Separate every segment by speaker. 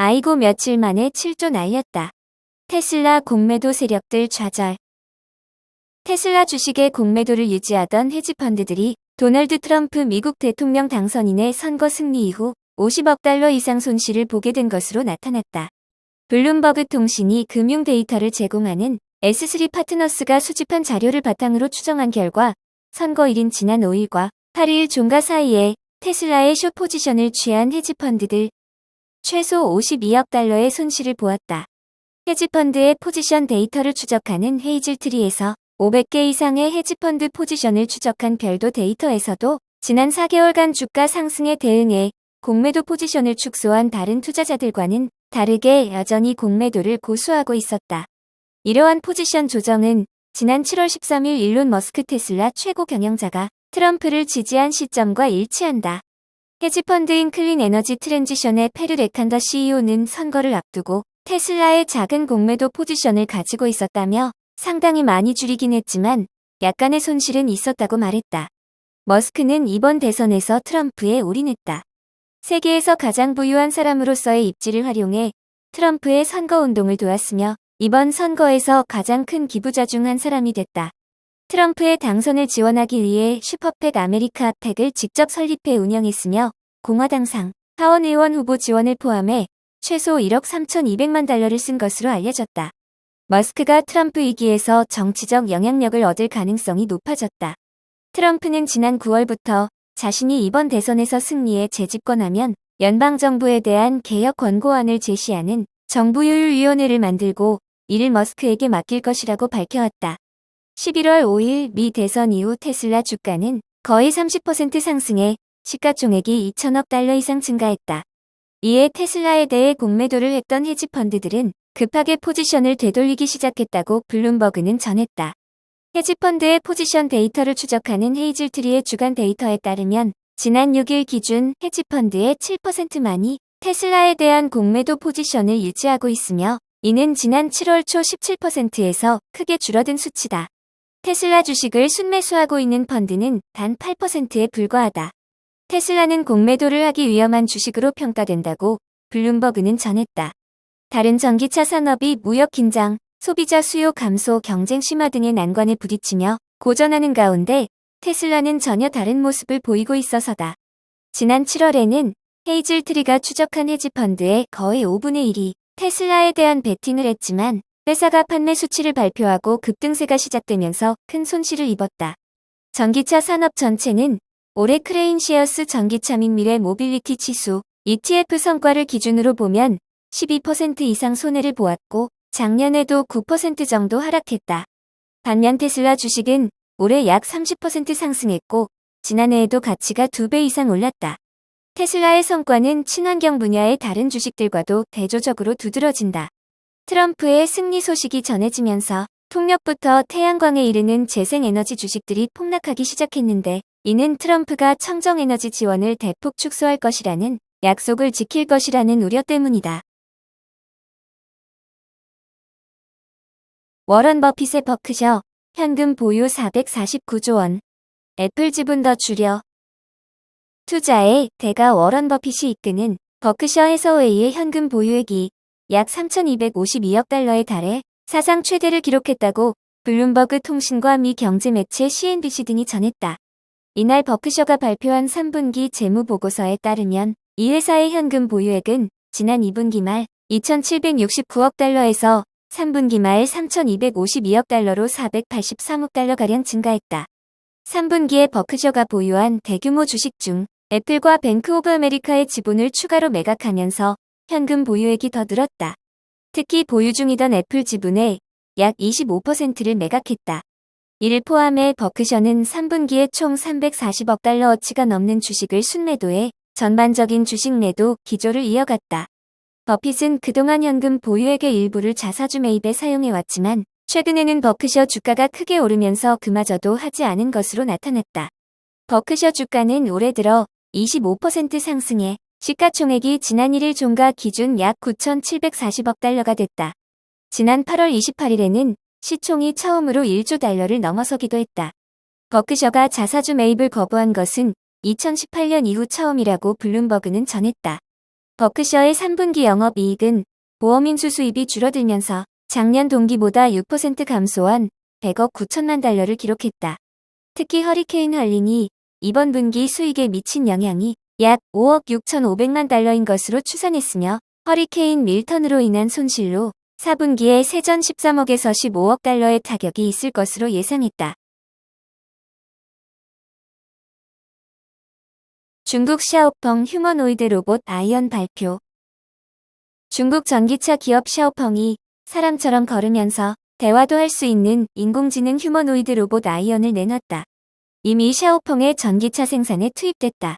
Speaker 1: 아이고 며칠 만에 7조 날렸다. 테슬라 공매도 세력들 좌절. 테슬라 주식의 공매도를 유지하던 헤지펀드들이 도널드 트럼프 미국 대통령 당선인의 선거 승리 이후 50억 달러 이상 손실을 보게 된 것으로 나타났다. 블룸버그 통신이 금융 데이터를 제공하는 S3 파트너스가 수집한 자료를 바탕으로 추정한 결과 선거일인 지난 5일과 8일 종가 사이에 테슬라의 숏 포지션을 취한 헤지펀드들 최소 52억 달러의 손실을 보았다. 헤지펀드의 포지션 데이터를 추적하는 헤이즐트리에서 500개 이상의 헤지펀드 포지션을 추적한 별도 데이터에서도 지난 4개월간 주가 상승에 대응해 공매도 포지션을 축소한 다른 투자자들과는 다르게 여전히 공매도를 고수하고 있었다. 이러한 포지션 조정은 지난 7월 13일 일론 머스크 테슬라 최고 경영자가 트럼프를 지지한 시점과 일치한다. 헤지펀드인 클린 에너지 트랜지션의 페르 레칸더 CEO는 선거를 앞두고 테슬라의 작은 공매도 포지션을 가지고 있었다며 상당히 많이 줄이긴 했지만 약간의 손실은 있었다고 말했다. 머스크는 이번 대선에서 트럼프에 올인했다. 세계에서 가장 부유한 사람으로서의 입지를 활용해 트럼프의 선거운동을 도왔으며 이번 선거에서 가장 큰 기부자 중 한 사람이 됐다. 트럼프의 당선을 지원하기 위해 슈퍼팩 아메리카 팩을 직접 설립해 운영했으며 공화당상 하원 의원 후보 지원을 포함해 최소 1억 3,200만 달러를 쓴 것으로 알려졌다. 머스크가 트럼프 위기에서 정치적 영향력을 얻을 가능성이 높아졌다. 트럼프는 지난 9월부터 자신이 이번 대선에서 승리해 재집권하면 연방정부에 대한 개혁 권고안을 제시하는 정부효율위원회를 만들고 이를 머스크에게 맡길 것이라고 밝혀왔다. 11월 5일 미 대선 이후 테슬라 주가는 거의 30% 상승해 시가총액이 2천억 달러 이상 증가했다. 이에 테슬라에 대해 공매도를 했던 헤지펀드들은 급하게 포지션을 되돌리기 시작했다고 블룸버그는 전했다. 헤지펀드의 포지션 데이터를 추적하는 헤이즐트리의 주간 데이터에 따르면 지난 6일 기준 헤지펀드의 7%만이 테슬라에 대한 공매도 포지션을 유지하고 있으며 이는 지난 7월 초 17%에서 크게 줄어든 수치다. 테슬라 주식을 순매수하고 있는 펀드는 단 8%에 불과하다. 테슬라는 공매도를 하기 위험한 주식으로 평가된다고 블룸버그는 전했다. 다른 전기차 산업이 무역 긴장, 소비자 수요 감소, 경쟁 심화 등의 난관에 부딪히며 고전하는 가운데 테슬라는 전혀 다른 모습을 보이고 있어서다. 지난 7월에는 헤이즐트리가 추적한 헤지펀드의 거의 5분의 1이 테슬라에 대한 베팅을 했지만 회사가 판매 수치를 발표하고 급등세가 시작되면서 큰 손실을 입었다. 전기차 산업 전체는 올해 크레인시어스 전기차 및 미래 모빌리티 지수 ETF 성과를 기준으로 보면 12% 이상 손해를 보았고 작년에도 9% 정도 하락했다. 반면 테슬라 주식은 올해 약 30% 상승했고 지난해에도 가치가 2배 이상 올랐다. 테슬라의 성과는 친환경 분야의 다른 주식들과도 대조적으로 두드러진다. 트럼프의 승리 소식이 전해지면서 풍력부터 태양광에 이르는 재생에너지 주식들이 폭락하기 시작했는데 이는 트럼프가 청정에너지 지원을 대폭 축소할 것이라는 약속을 지킬 것이라는 우려 때문이다. 워런 버핏의 버크셔, 현금 보유 449조 원. 애플 지분 더 줄여. 투자의 대가 워런 버핏이 이끄는 버크셔 해서웨이의 현금 보유액이 약 3,252억 달러에 달해 사상 최대를 기록했다고 블룸버그 통신과 미 경제 매체 CNBC 등이 전했다. 이날 버크셔가 발표한 3분기 재무보고서에 따르면 이 회사의 현금 보유액은 지난 2분기 말 2,769억 달러에서 3분기 말 3,252억 달러로 483억 달러가량 증가했다. 3분기에 버크셔가 보유한 대규모 주식 중 애플과 뱅크 오브 아메리카의 지분을 추가로 매각하면서 현금 보유액이 더 늘었다. 특히 보유 중이던 애플 지분의 약 25%를 매각했다. 이를 포함해 버크셔는 3분기에 총 340억 달러어치가 넘는 주식을 순매도해 전반적인 주식 매도 기조를 이어갔다. 버핏은 그동안 현금 보유액의 일부를 자사주 매입에 사용해왔지만 최근에는 버크셔 주가가 크게 오르면서 그마저도 하지 않은 것으로 나타났다. 버크셔 주가는 올해 들어 25% 상승해 시가총액이 지난 1일 종가 기준 약 9,740억 달러가 됐다. 지난 8월 28일에는 시총이 처음으로 1조 달러를 넘어서기도 했다. 버크셔가 자사주 매입을 거부한 것은 2018년 이후 처음이라고 블룸버그는 전했다. 버크셔의 3분기 영업이익은 보험인수 수입이 줄어들면서 작년 동기보다 6% 감소한 100억 9천만 달러를 기록했다. 특히 허리케인 헐린이 이번 분기 수익에 미친 영향이 약 5억 6,500만 달러인 것으로 추산했으며 허리케인 밀턴으로 인한 손실로 4분기에 세전 13억에서 15억 달러의 타격이 있을 것으로 예상했다. 중국 샤오펑 휴머노이드 로봇 아이언 발표. 중국 전기차 기업 샤오펑이 사람처럼 걸으면서 대화도 할 수 있는 인공지능 휴머노이드 로봇 아이언을 내놨다. 이미 샤오펑의 전기차 생산에 투입됐다.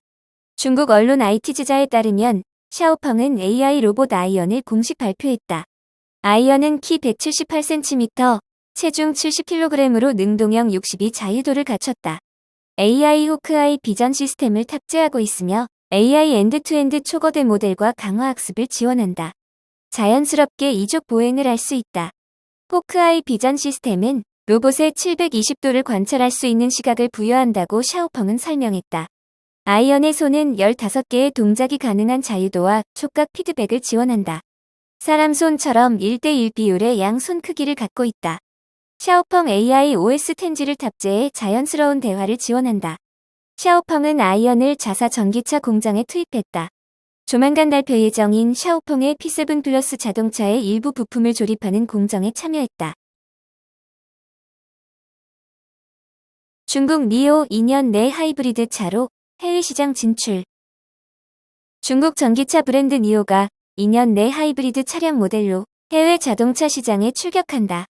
Speaker 1: 중국 언론 IT지자에 따르면 샤오펑은 AI 로봇 아이언을 공식 발표했다. 아이언은 키 178cm, 체중 70kg으로 능동형 62 자유도를 갖췄다. AI 호크아이 비전 시스템을 탑재하고 있으며 AI 엔드투엔드 초거대 모델과 강화 학습을 지원한다. 자연스럽게 이족 보행을 할 수 있다. 호크아이 비전 시스템은 로봇의 720도를 관찰할 수 있는 시각을 부여한다고 샤오펑은 설명했다. 아이언의 손은 15개의 동작이 가능한 자유도와 촉각 피드백을 지원한다. 사람 손처럼 1:1 비율의 양 손 크기를 갖고 있다. 샤오펑 AI OS 10G를 탑재해 자연스러운 대화를 지원한다. 샤오펑은 아이언을 자사 전기차 공장에 투입했다. 조만간 발표 예정인 샤오펑의 P7 플러스 자동차의 일부 부품을 조립하는 공정에 참여했다. 중국 니오 2년 내 하이브리드 차로 해외 시장 진출. 중국 전기차 브랜드 니오가 2년 내 하이브리드 차량 모델로 해외 자동차 시장에 출격한다.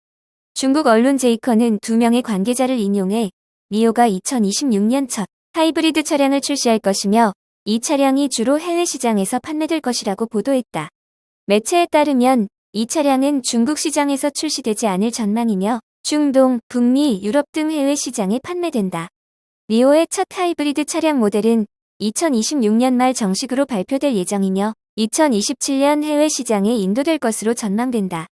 Speaker 1: 중국 언론 제이컨은 2명의 관계자를 인용해 니오가 2026년 첫 하이브리드 차량을 출시할 것이며 이 차량이 주로 해외 시장에서 판매될 것이라고 보도했다. 매체에 따르면 이 차량은 중국 시장에서 출시되지 않을 전망이며 중동, 북미, 유럽 등 해외 시장에 판매된다. 니오의 첫 하이브리드 차량 모델은 2026년 말 정식으로 발표될 예정이며 2027년 해외 시장에 인도될 것으로 전망된다.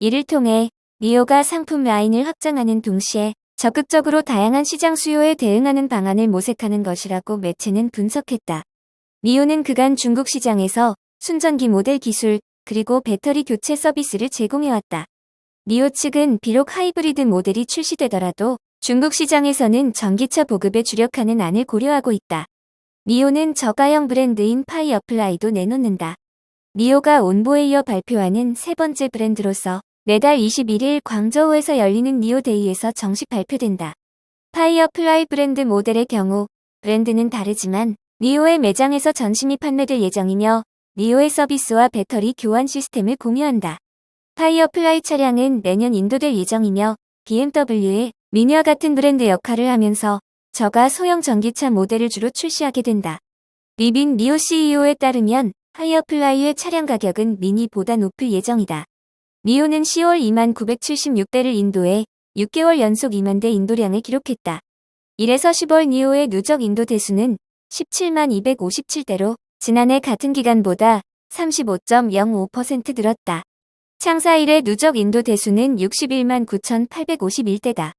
Speaker 1: 이를 통해 니오가 상품 라인을 확장하는 동시에 적극적으로 다양한 시장 수요에 대응하는 방안을 모색하는 것이라고 매체는 분석했다. 니오는 그간 중국 시장에서 순전기 모델 기술 그리고 배터리 교체 서비스를 제공해왔다. 니오 측은 비록 하이브리드 모델이 출시되더라도 중국 시장에서는 전기차 보급에 주력하는 안을 고려하고 있다. 니오는 저가형 브랜드인 파이어플라이도 내놓는다. 니오가 온보에 이어 발표하는 세 번째 브랜드로서 내달 21일 광저우에서 열리는 니오데이에서 정식 발표된다. 파이어플라이 브랜드 모델의 경우 브랜드는 다르지만 니오의 매장에서 전신이 판매될 예정이며 니오의 서비스와 배터리 교환 시스템을 공유한다. 파이어플라이 차량은 내년 인도될 예정이며 BMW의 미니와 같은 브랜드 역할을 하면서 저가 소형 전기차 모델을 주로 출시하게 된다. 리빈 니오 CEO에 따르면 파이어플라이의 차량 가격은 미니보다 높을 예정이다. 니오는 10월 2976대를 인도해 6개월 연속 2만 대 인도량을 기록했다. 1에서 10월 니오의 누적 인도 대수는 17만 257대로 지난해 같은 기간보다 35.05% 늘었다. 창사 이래 누적 인도 대수는 61만 9,851대다.